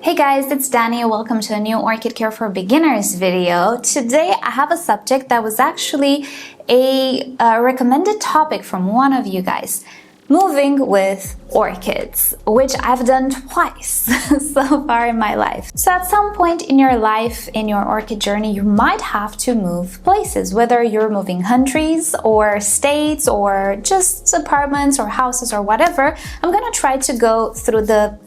Hey guys, it's Danny. Welcome to a new Orchid Care for Beginners video. Today I have a subject that was actually a recommended topic from one of you guys. Moving with orchids, which I've done twice so far in my life. So at some point in your life, in your orchid journey, you might have to move places, whether you're moving countries or states or just apartments or houses or whatever. I'm gonna try to go through the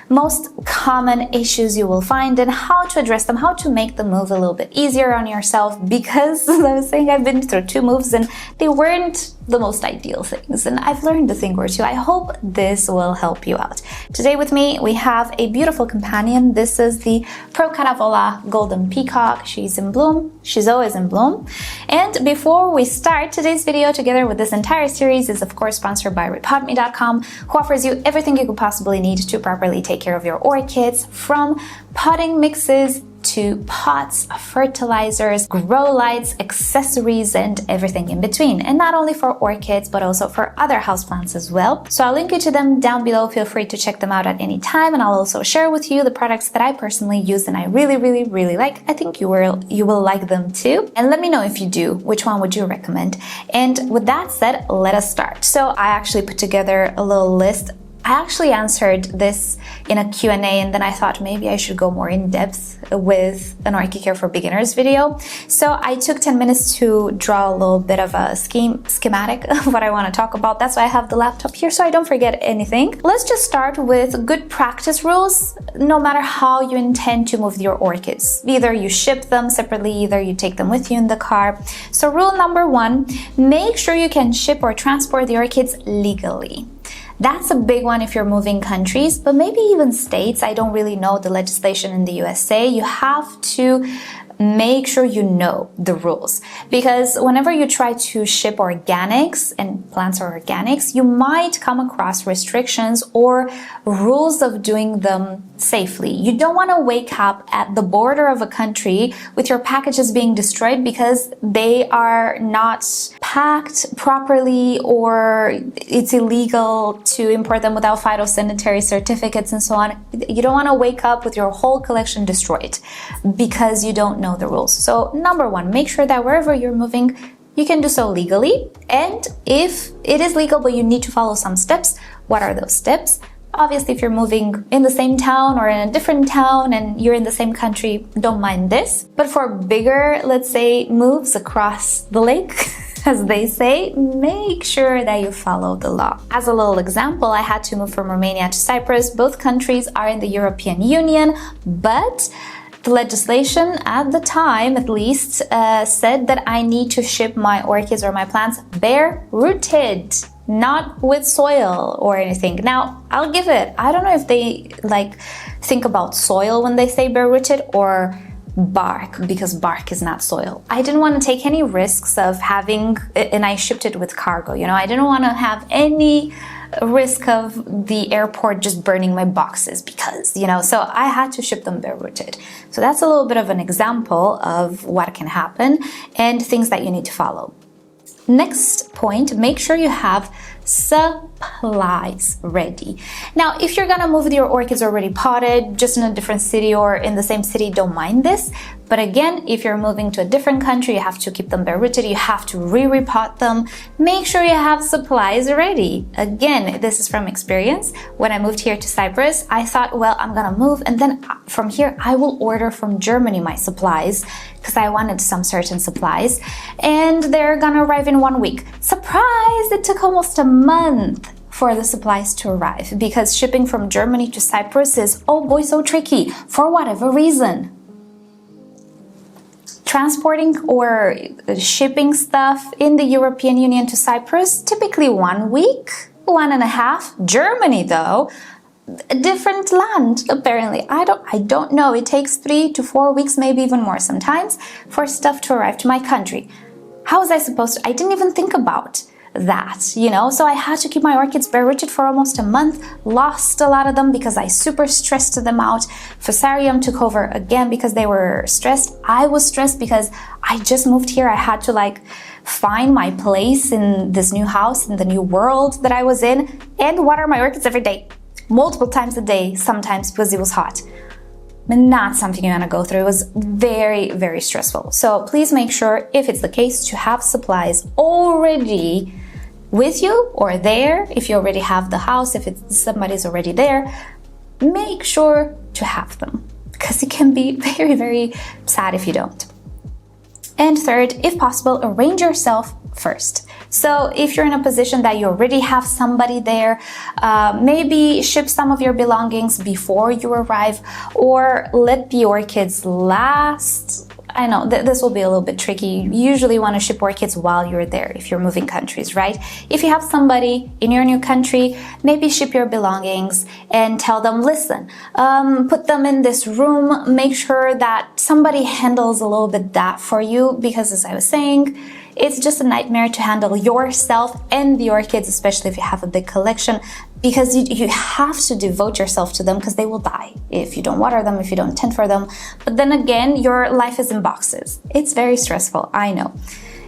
most common issues you will find and how to address them, how to make the move a little bit easier on yourself, because as I was saying, I've been through 2 moves and they weren't the most ideal things, and I've learned a thing or two. I hope this will help you out. Today with me we have a beautiful companion. This is the Procanavola Golden Peacock. She's in bloom. She's always in bloom. And before we start, today's video together with this entire series is of course sponsored by repotme.com, who offers you everything you could possibly need to properly take care of your orchids, from potting mixes to pots, fertilizers, grow lights, accessories, and everything in between. And not only for orchids, but also for other houseplants as well. So I'll link you to them down below. Feel free to check them out at any time. And I'll also share with you the products that I personally use and I really like. I think you will like them too. And let me know if you do. Which one would you recommend? And with that said, let us start. So I actually put together a little list. I actually answered this in a Q&A, and then I thought maybe I should go more in depth with an Orchid Care for Beginners video. So I took 10 minutes to draw a little bit of a schematic of what I want to talk about. That's why I have the laptop here so I don't forget anything. Let's just start with good practice rules, no matter how you intend to move your orchids. Either you ship them separately, either you take them with you in the car. So rule number 1, make sure you can ship or transport the orchids legally. That's a big one if you're moving countries, but maybe even states. I don't really know the legislation in the USA. You have to make sure you know the rules, because whenever you try to ship organics, and plants are organics, you might come across restrictions or rules of doing them safely. You don't want to wake up at the border of a country with your packages being destroyed because they are not packed properly, or it's illegal to import them without phytosanitary certificates and so on. You don't want to wake up with your whole collection destroyed because you don't know the rules. So number 1, make sure that wherever you're moving, you can do so legally. And if it is legal but you need to follow some steps, what are those steps? Obviously, if you're moving in the same town or in a different town and you're in the same country, don't mind this. But for bigger, let's say, moves across the lake, as they say, make sure that you follow the law. As a little example, I had to move from Romania to Cyprus. Both countries are in the European Union, but the legislation at the time, at least, said that I need to ship my orchids or my plants bare rooted, not with soil or anything. Now, I'll give it. I don't know if they think about soil when they say bare rooted or bark, because bark is not soil. I didn't want to take any risks of having, and I shipped it with cargo, you know, I didn't want to have any risk of the airport just burning my boxes because, you know, so I had to ship them bare rooted. So that's a little bit of an example of what can happen and things that you need to follow. Next point, make sure you have supplies ready. Now, if you're gonna move with your orchids already potted, just in a different city or in the same city, don't mind this. But again, if you're moving to a different country, you have to keep them bare rooted, you have to repot them. Make sure you have supplies ready. Again, this is from experience. When I moved here to Cyprus, I thought, well, I'm gonna move and then from here I will order from Germany my supplies, because I wanted some certain supplies, and they're gonna arrive in 1 week. Surprise! It took almost a month for the supplies to arrive, because shipping from Germany to Cyprus is, oh boy, so tricky for whatever reason. Transporting or shipping stuff in the European Union to Cyprus, typically 1 week, 1.5. Germany though, a different land apparently. I don't know. It takes 3 to 4 weeks, maybe even more sometimes, for stuff to arrive to my country. How was I supposed to? I didn't even think about that, you know, so I had to keep my orchids bare rooted for almost a month, lost a lot of them because I super stressed them out. Fusarium took over again because they were stressed. I was stressed because I just moved here. I had to find my place in this new house, in the new world that I was in, and water my orchids every day, multiple times a day, sometimes because it was hot. not something you want to go through. It was very, very stressful. So please make sure, if it's the case, to have supplies already with you or there. If you already have the house, if it's somebody's already there, make sure to have them, because it can be very, very sad if you don't. And third, if possible, arrange yourself first. So if you're in a position that you already have somebody there, maybe ship some of your belongings before you arrive, or let the orchids last. I know this will be a little bit tricky. You usually want to ship orchids while you're there if you're moving countries, right? If you have somebody in your new country, maybe ship your belongings and tell them, listen, put them in this room. Make sure that somebody handles a little bit that for you, because as I was saying, it's just a nightmare to handle yourself and the orchids, especially if you have a big collection, because you have to devote yourself to them, because they will die if you don't water them, if you don't tend for them. But then again, your life is in boxes. It's very stressful, I know.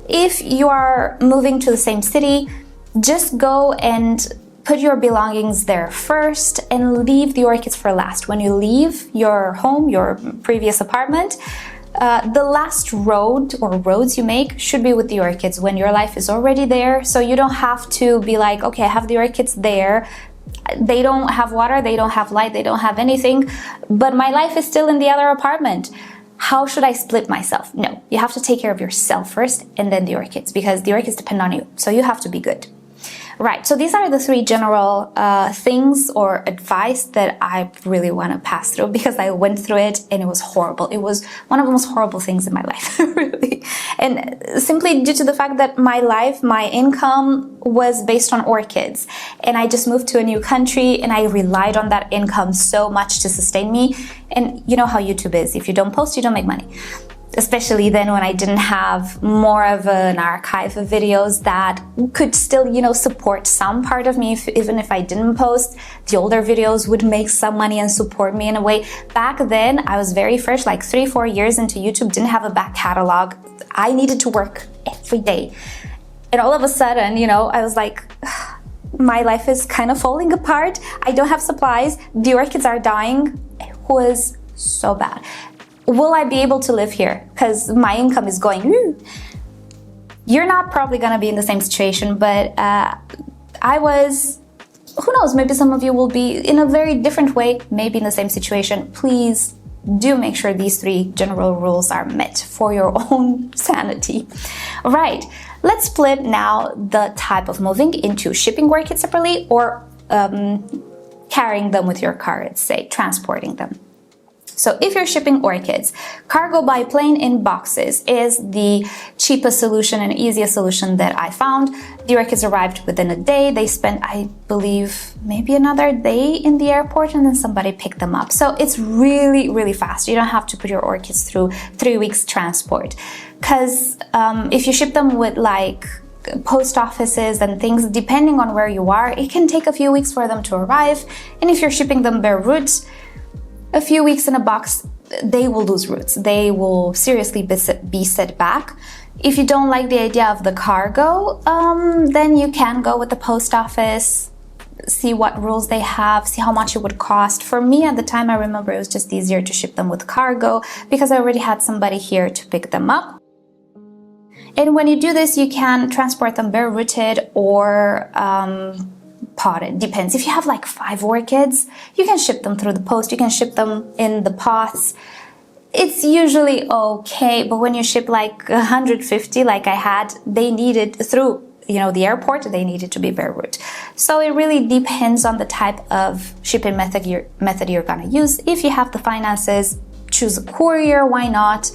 If you are moving to the same city, just go and put your belongings there first and leave the orchids for last. When you leave your home, your previous apartment, the last road or roads you make should be with the orchids when your life is already there. So you don't have to be like, okay, I have the orchids there. They don't have water, they don't have light, they don't have anything, but my life is still in the other apartment. How should I split myself? No, you have to take care of yourself first and then the orchids, because the orchids depend on you. So you have to be good. Right, so these are the three general things or advice that I really want to pass through, because I went through it and it was horrible. It was one of the most horrible things in my life, really. And simply due to the fact that my life, my income was based on orchids. And I just moved to a new country and I relied on that income so much to sustain me. And you know how YouTube is. If you don't post, you don't make money. Especially then when I didn't have more of an archive of videos that could still, support some part of me. Even if I didn't post, the older videos would make some money and support me in a way. Back then, I was very fresh, like 3-4 years into YouTube, didn't have a back catalog. I needed to work every day. And all of a sudden, I was like, my life is kind of falling apart. I don't have supplies. The orchids are dying. It was so bad. Will I be able to live here? Because my income is going. You're not probably going to be in the same situation, but I was, who knows, maybe some of you will be in a very different way, maybe in the same situation. Please do make sure these three general rules are met for your own sanity. Right, let's split now the type of moving into shipping orchids separately or carrying them with your car, let's say, transporting them. So if you're shipping orchids, cargo by plane in boxes is the cheapest solution and easiest solution that I found. The orchids arrived within a day. They spent, I believe, maybe another day in the airport, and then somebody picked them up. So it's really, really fast. You don't have to put your orchids through 3 weeks transport. Because if you ship them with like post offices and things, depending on where you are, it can take a few weeks for them to arrive. And if you're shipping them bare roots, a few weeks in a box, they will lose roots. They will seriously be set back. If you don't like the idea of the cargo, then you can go with the post office, see what rules they have, see how much it would cost. For me at the time, I remember it was just easier to ship them with cargo because I already had somebody here to pick them up. And when you do this, you can transport them bare rooted or potted, depends. If you have like 5 orchids, you can ship them through the post, you can ship them in the pots. It's usually okay, but when you ship like 150 like I had, they needed through the airport, they needed to be bare root. So it really depends on the type of shipping method you're gonna use. If you have the finances, choose a courier, why not?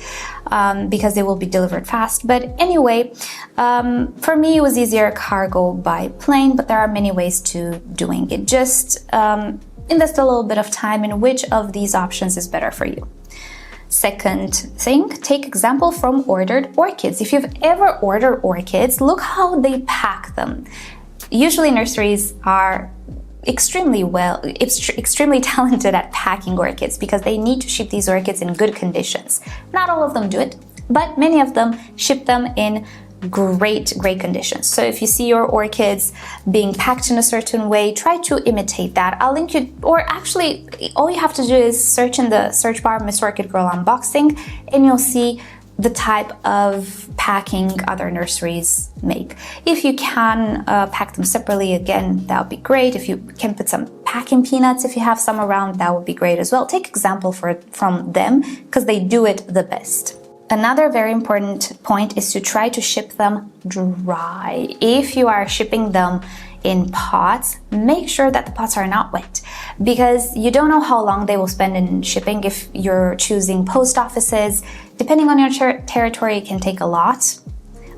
Because they will be delivered fast. But anyway, for me it was easier cargo by plane, but there are many ways to doing it. Just invest a little bit of time in which of these options is better for you. Second thing, take example from ordered orchids. If you've ever ordered orchids, look how they pack them. Usually nurseries are extremely talented at packing orchids because they need to ship these orchids in good conditions. Not all of them do it, but many of them ship them in great conditions. So if you see your orchids being packed in a certain way, try to imitate that. I'll link you, or actually all you have to do is search in the search bar MissOrchidGirl unboxing, and you'll see the type of packing other nurseries make. If you can pack them separately, again, that would be great. If you can put some packing peanuts, if you have some around, that would be great as well. Take example from them because they do it the best. Another very important point is to try to ship them dry. If you are shipping them in pots, make sure that the pots are not wet, because you don't know how long they will spend in shipping. If you're choosing post offices, depending on your territory, it can take a lot.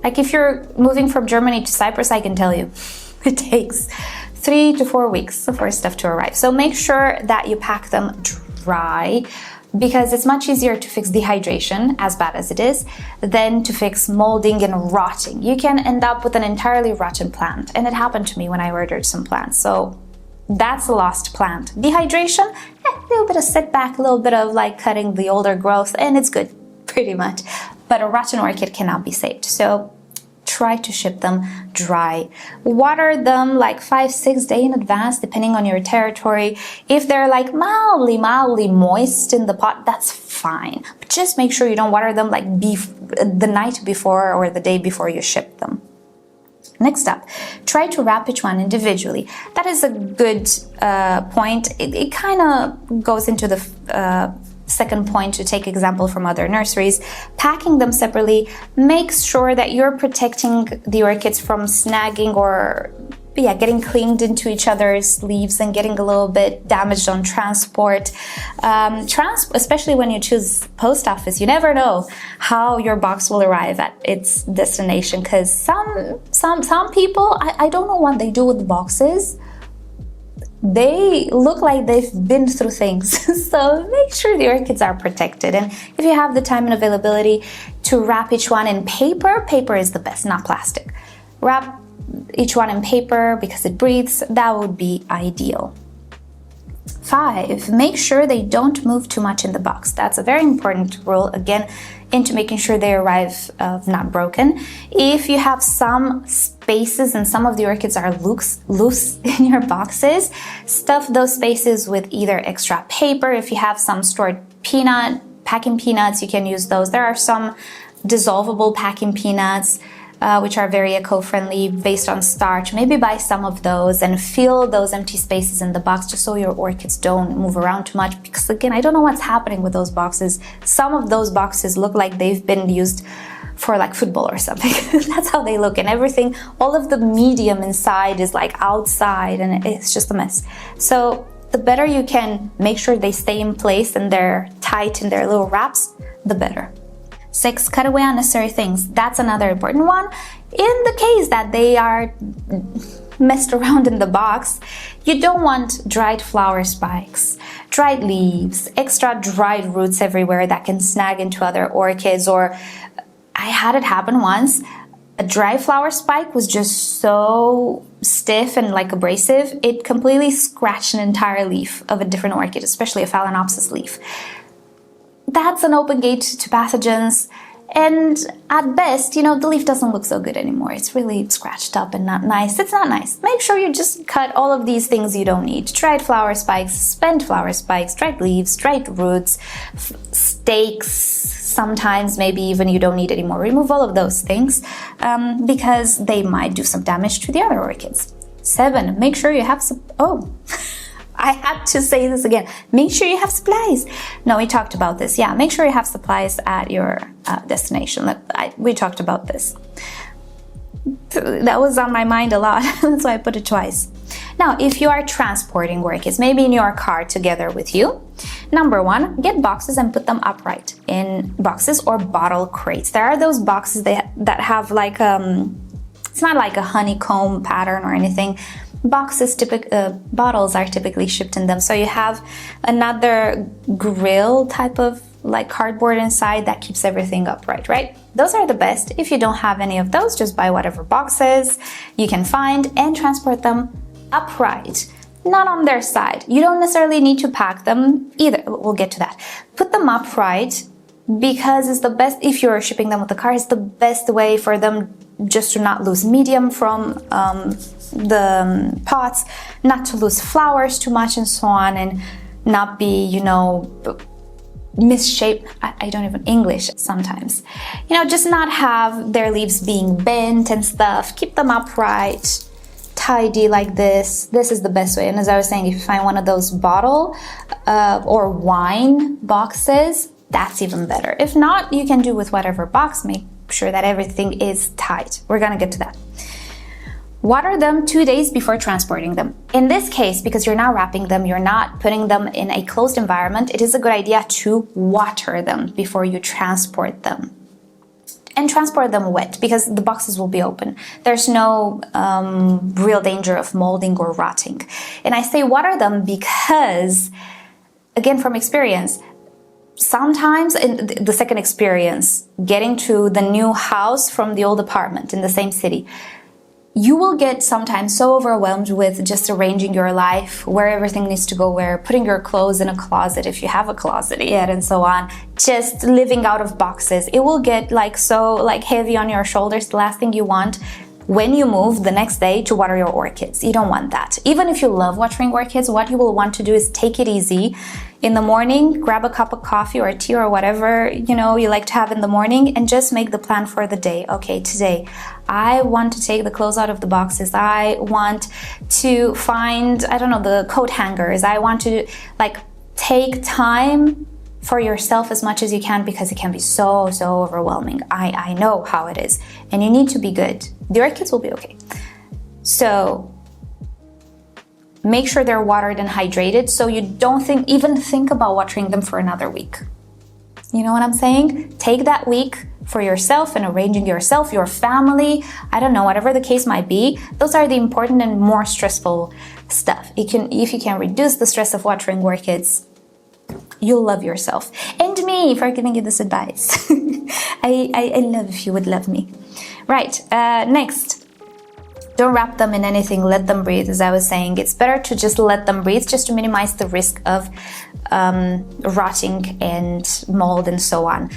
Like if you're moving from Germany to Cyprus, I can tell you, it takes 3 to 4 weeks for stuff to arrive. So make sure that you pack them dry, because it's much easier to fix dehydration, as bad as it is, than to fix molding and rotting. You can end up with an entirely rotten plant, and it happened to me when I ordered some plants. So that's a lost plant. Dehydration, a little bit of setback, a little bit of like cutting the older growth, and it's good, pretty much. But a rotten orchid cannot be saved. So try to ship them dry. Water them like 5-6 days in advance, depending on your territory. If they're like mildly moist in the pot, that's fine. But just make sure you don't water them like the night before or the day before you ship them. Next up, try to wrap each one individually. That is a good point. It kind of goes into the second point, to take example from other nurseries. Packing them separately makes sure that you're protecting the orchids from snagging or getting clinged into each other's leaves and getting a little bit damaged on transport. Especially when you choose post office, you never know how your box will arrive at its destination, because some people, I don't know what they do with the boxes. They look like they've been through things. So make sure the orchids are protected. And if you have the time and availability to wrap each one in paper, paper is the best, not plastic. Wrap each one in paper because it breathes. That would be ideal. 5, make sure they don't move too much in the box. That's a very important rule, again, into making sure they arrive not broken. If you have some spaces and some of the orchids are loose in your boxes, stuff those spaces with either extra paper. If you have some stored packing peanuts, you can use those. There are some dissolvable packing peanuts which are very eco-friendly, based on starch. Maybe buy some of those and fill those empty spaces in the box, just so your orchids don't move around too much. Because again, I don't know what's happening with those boxes. Some of those boxes look like they've been used for like football or something. That's how they look, and everything, all of the medium inside is like outside, and it's just a mess. So the better you can make sure they stay in place and they're tight in their little wraps, the better. 6, cut away unnecessary things. That's another important one. In the case that they are messed around in the box, you don't want dried flower spikes, dried leaves, extra dried roots everywhere that can snag into other orchids. Or I had it happen once. A dry flower spike was just so stiff and like abrasive, it completely scratched an entire leaf of a different orchid, especially a Phalaenopsis leaf. That's an open gate to pathogens, and at best, the leaf doesn't look so good anymore. It's really scratched up and not nice. It's not nice. Make sure you just cut all of these things you don't need. Dried flower spikes, spent flower spikes, dried leaves, dried roots, stakes, sometimes maybe even you don't need anymore. Remove all of those things because they might do some damage to the other orchids. 7, make sure you have some... I had to say this again. Make sure you have supplies. No, we talked about this. Yeah, make sure you have supplies at your destination. We talked about this. That was on my mind a lot. That's why I put it twice. Now, if you are transporting orchids, maybe in your car together with you, number 1, get boxes and put them upright in boxes or bottle crates. There are those boxes that have like, it's not like a honeycomb pattern or anything. Bottles are typically shipped in them. So you have another grill type of like cardboard inside that keeps everything upright, right? Those are the best. If you don't have any of those, just buy whatever boxes you can find and transport them upright, not on their side. You don't necessarily need to pack them either. We'll get to that. Put them upright because it's the best. If you're shipping them with the car, it's the best way for them just to not lose medium from the pots, not to lose flowers too much and so on, and not be, you know, misshape. I don't even English sometimes. You know, just not have their leaves being bent and stuff. Keep them upright, tidy like this. This is the best way. And as I was saying, if you find one of those bottle or wine boxes, that's even better. If not, you can do with whatever box. Make sure that everything is tight. We're gonna get to that. Water them 2 days before transporting them. In this case, because you're not wrapping them, you're not putting them in a closed environment, it is a good idea to water them before you transport them. And transport them wet, because the boxes will be open. There's no real danger of molding or rotting. And I say water them because, again, from experience, sometimes in the second experience, getting to the new house from the old apartment in the same city, you will get sometimes so overwhelmed with just arranging your life, where everything needs to go where, putting your clothes in a closet if you have a closet yet, and so on, just living out of boxes. It will get like so like heavy on your shoulders. The last thing you want when you move the next day to water your orchids. You don't want that. Even if you love watering orchids, what you will want to do is take it easy. In the morning, grab a cup of coffee or tea or whatever, you know, you like to have in the morning, and just make the plan for the day. Okay, today I want to take the clothes out of the boxes. I want to find, I don't know, the coat hangers. I want to like take time for yourself as much as you can, because it can be so overwhelming. I know how it is, and you need to be good. The orchids will be okay. So make sure they're watered and hydrated, so you don't even think about watering them for another week. You know what I'm saying? Take that week for yourself and arranging yourself, your family, I don't know, whatever the case might be. Those are the important and more stressful stuff. If you can reduce the stress of watering orchids, you'll love yourself. And me for giving you this advice. I love if you would love me. Right, next. Don't wrap them in anything, let them breathe. As I was saying, it's better to just let them breathe, just to minimize the risk of rotting and mold and so on.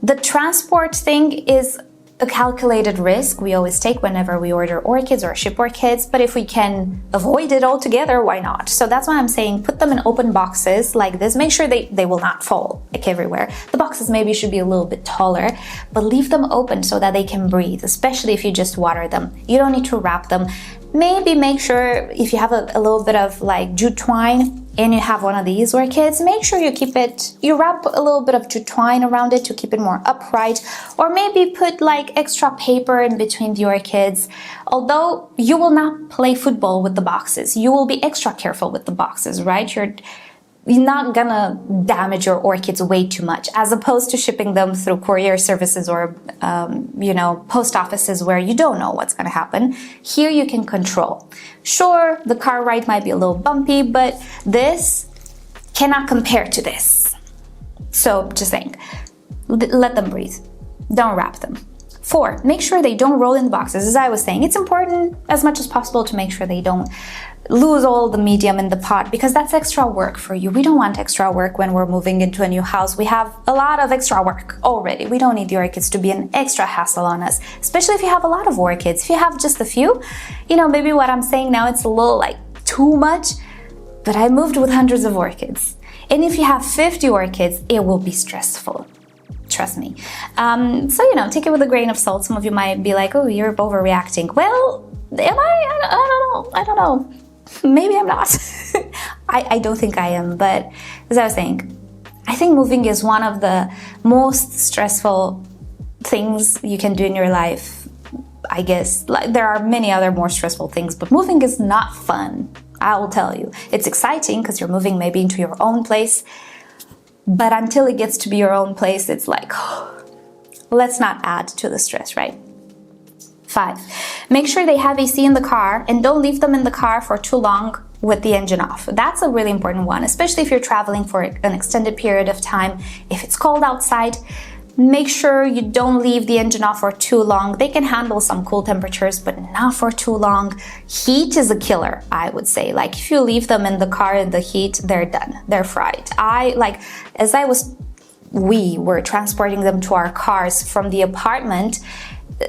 The transport thing is a calculated risk we always take whenever we order orchids or ship orchids, but if we can avoid it altogether, why not? So that's why I'm saying put them in open boxes like this. Make sure they will not fall like everywhere. The boxes maybe should be a little bit taller, but leave them open so that they can breathe, especially if you just water them. You don't need to wrap them. Maybe make sure if you have a little bit of like jute twine and you have one of these orchids, make sure you wrap a little bit of jute twine around it to keep it more upright, or maybe put like extra paper in between the orchids. Although you will not play football with the boxes, you will be extra careful with the boxes, right? You're not gonna damage your orchids way too much, as opposed to shipping them through courier services or post offices where you don't know what's gonna happen. Here you can control. Sure, the car ride might be a little bumpy, but this cannot compare to this. So just saying, let them breathe. Don't wrap them. 4, make sure they don't roll in the boxes. As I was saying, it's important as much as possible to make sure they don't lose all the medium in the pot, because that's extra work for you. We don't want extra work when we're moving into a new house. We have a lot of extra work already. We don't need the orchids to be an extra hassle on us, especially if you have a lot of orchids. If you have just a few, maybe what I'm saying now, it's a little like too much, but I moved with hundreds of orchids. And if you have 50 orchids, it will be stressful. Trust me. So, take it with a grain of salt. Some of you might be like, oh, you're overreacting. Well, am I? I don't know. Maybe I'm not. I don't think I am, but as I was saying, I think moving is one of the most stressful things you can do in your life. I guess there are many other more stressful things, but moving is not fun. I will tell you. It's exciting because you're moving maybe into your own place, but until it gets to be your own place, it's like, let's not add to the stress, right? 5, make sure they have AC in the car, and don't leave them in the car for too long with the engine off. That's a really important one, especially if you're traveling for an extended period of time. If it's cold outside, make sure you don't leave the engine off for too long. They can handle some cool temperatures, but not for too long. Heat is a killer, I would say. Like if you leave them in the car in the heat, they're done. They're fried. We were transporting them to our cars from the apartment.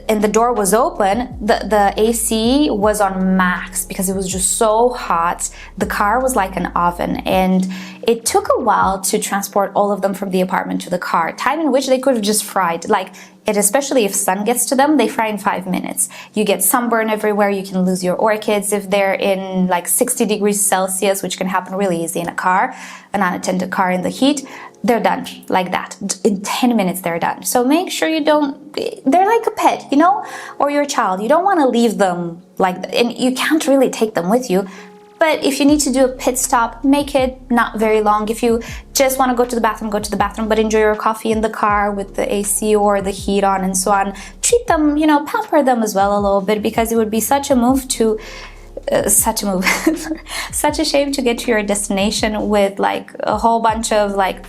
and the door was open, the AC was on max because it was just so hot. The car was like an oven, and it took a while to transport all of them from the apartment to the car, time in which they could have just fried. Like, it, especially if sun gets to them, they fry in 5 minutes. You get sunburn everywhere, you can lose your orchids if they're in like 60 degrees Celsius, which can happen really easy in a car, an unattended car in the heat. They're done like that. In 10 minutes, they're done. So make sure you don't, they're like a pet, you know, or your child. You don't want to leave them like that. And you can't really take them with you. But if you need to do a pit stop, make it not very long. If you just want to go to the bathroom, but enjoy your coffee in the car with the AC or the heat on and so on. Treat them, you know, pamper them as well a little bit, because it would be such a move to, such a shame to get to your destination with like a whole bunch of like,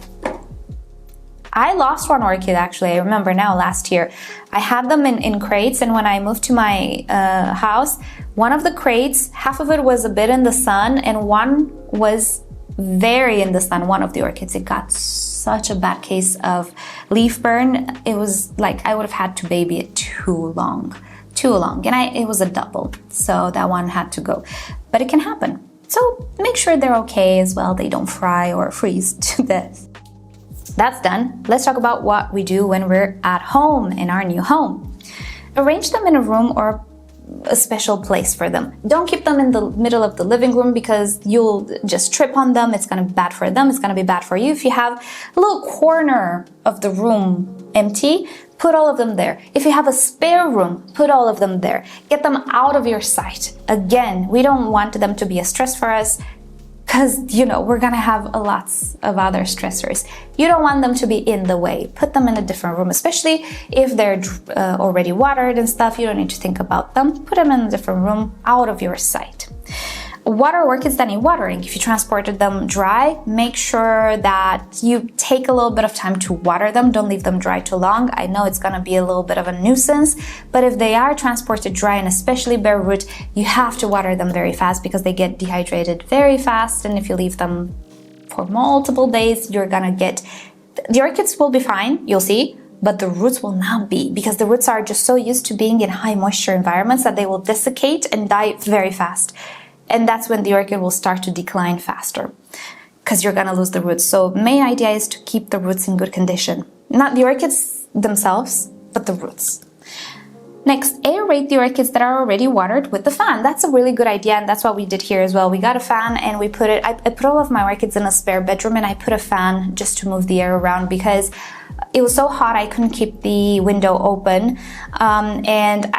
I lost one orchid actually, I remember now, last year. I had them in crates, and when I moved to my house, one of the crates, half of it was a bit in the sun and one was very in the sun, one of the orchids. It got such a bad case of leaf burn. It was like I would have had to baby it too long. And it was a double, so that one had to go. But it can happen. So make sure they're okay as well. They don't fry or freeze to death. That's done. Let's talk about what we do when we're at home in our new home. Arrange them in a room or a special place for them. Don't keep them in the middle of the living room, because you'll just trip on them. It's going to be bad for them. It's going to be bad for you. If you have a little corner of the room empty, put all of them there. If you have a spare room, put all of them there. Get them out of your sight. Again, we don't want them to be a stress for us, because, you know, we're gonna have lots of other stressors. You don't want them to be in the way. Put them in a different room, especially if they're already watered and stuff. You don't need to think about them. Put them in a different room, out of your sight. Water orchids that need watering. If you transported them dry, make sure that you take a little bit of time to water them. Don't leave them dry too long. I know it's gonna be a little bit of a nuisance, but if they are transported dry, and especially bare root, you have to water them very fast because they get dehydrated very fast. And if you leave them for multiple days, you're gonna get, the orchids will be fine, you'll see, but the roots will not be, because the roots are just so used to being in high moisture environments that they will desiccate and die very fast. And that's when the orchid will start to decline faster, because you're gonna lose the roots. So main idea is to keep the roots in good condition. Not the orchids themselves, but the roots. Next, aerate the orchids that are already watered with the fan. That's a really good idea, and that's what we did here as well. We got a fan and we put it, I put all of my orchids in a spare bedroom, and I put a fan just to move the air around because it was so hot I couldn't keep the window open. And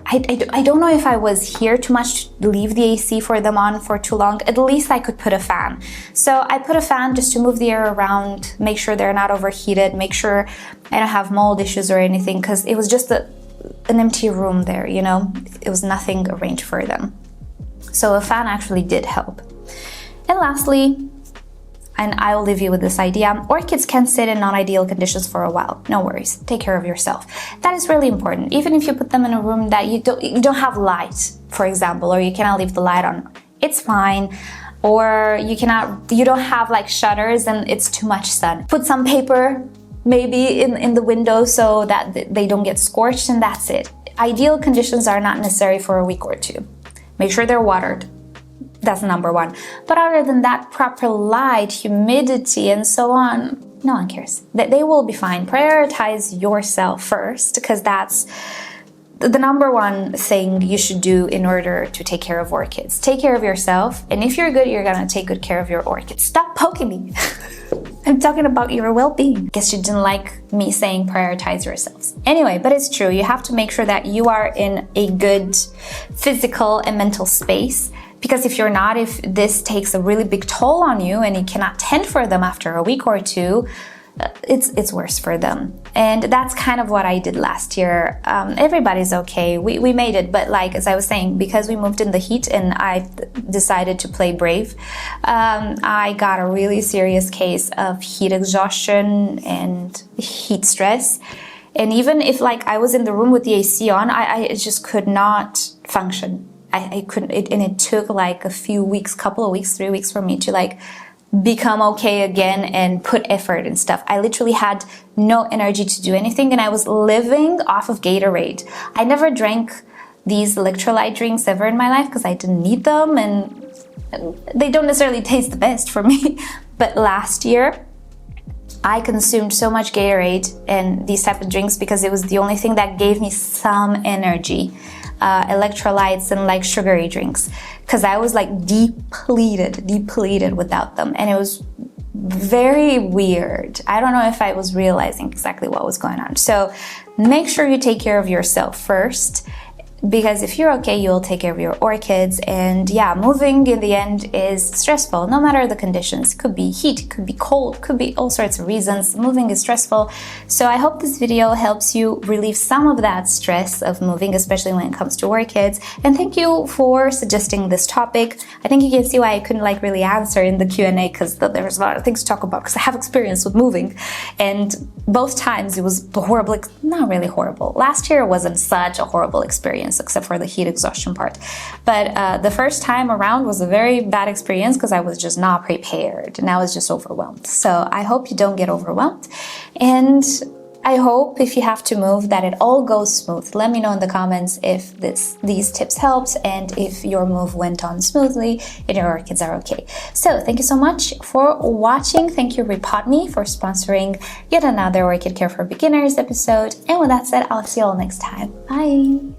I don't know if I was here too much to leave the AC for them on for too long. At least I could put a fan. So I put a fan just to move the air around, make sure they're not overheated, make sure I don't have mold issues or anything, because it was just an empty room there, you know? It was nothing arranged for them. So a fan actually did help. And lastly, and I will leave you with this idea, orchids can sit in non-ideal conditions for a while. No worries, take care of yourself. That is really important. Even if you put them in a room that you don't have light, for example, or you cannot leave the light on, it's fine. Or you don't have like shutters and it's too much sun. Put some paper maybe in the window so that they don't get scorched, and that's it. Ideal conditions are not necessary for a week or two. Make sure they're watered. That's number one. But other than that, proper light, humidity, and so on, no one cares. They will be fine. Prioritize yourself first, because that's the number one thing you should do in order to take care of orchids. Take care of yourself, and if you're good, you're gonna take good care of your orchids. Stop poking me. I'm talking about your well-being. Guess you didn't like me saying prioritize yourselves. Anyway, but it's true. You have to make sure that you are in a good physical and mental space. Because if you're not, if this takes a really big toll on you and you cannot tend for them after a week or two, it's worse for them. And that's kind of what I did last year. Everybody's okay. We made it. But like, as I was saying, because we moved in the heat and I decided to play brave, I got a really serious case of heat exhaustion and heat stress. And even if like I was in the room with the AC on, I just could not function. I couldn't, and it took like a few weeks, couple of weeks, 3 weeks for me to like become okay again and put effort and stuff. I literally had no energy to do anything, and I was living off of Gatorade. I never drank these electrolyte drinks ever in my life because I didn't need them, and they don't necessarily taste the best for me. But last year, I consumed so much Gatorade and these type of drinks because it was the only thing that gave me some energy. Electrolytes and like sugary drinks, because I was like depleted without them, and it was very weird. I don't know if I was realizing exactly what was going on. So make sure you take care of yourself first, because if you're okay, you'll take care of your orchids. And yeah, moving in the end is stressful, no matter the conditions. It could be heat, it could be cold, could be all sorts of reasons. Moving is stressful. So I hope this video helps you relieve some of that stress of moving, especially when it comes to orchids. And thank you for suggesting this topic. I think you can see why I couldn't like really answer in the Q&A, because there was a lot of things to talk about, because I have experience with moving, and both times it was horrible. Not really horrible. Last year wasn't such a horrible experience, except for the heat exhaustion part. But the first time around was a very bad experience because I was just not prepared and I was just overwhelmed. So I hope you don't get overwhelmed. And I hope if you have to move that it all goes smooth. Let me know in the comments if these tips helped and if your move went on smoothly and your orchids are okay. So thank you so much for watching. Thank you Repotme for sponsoring yet another Orchid Care for Beginners episode. And with that said, I'll see you all next time. Bye!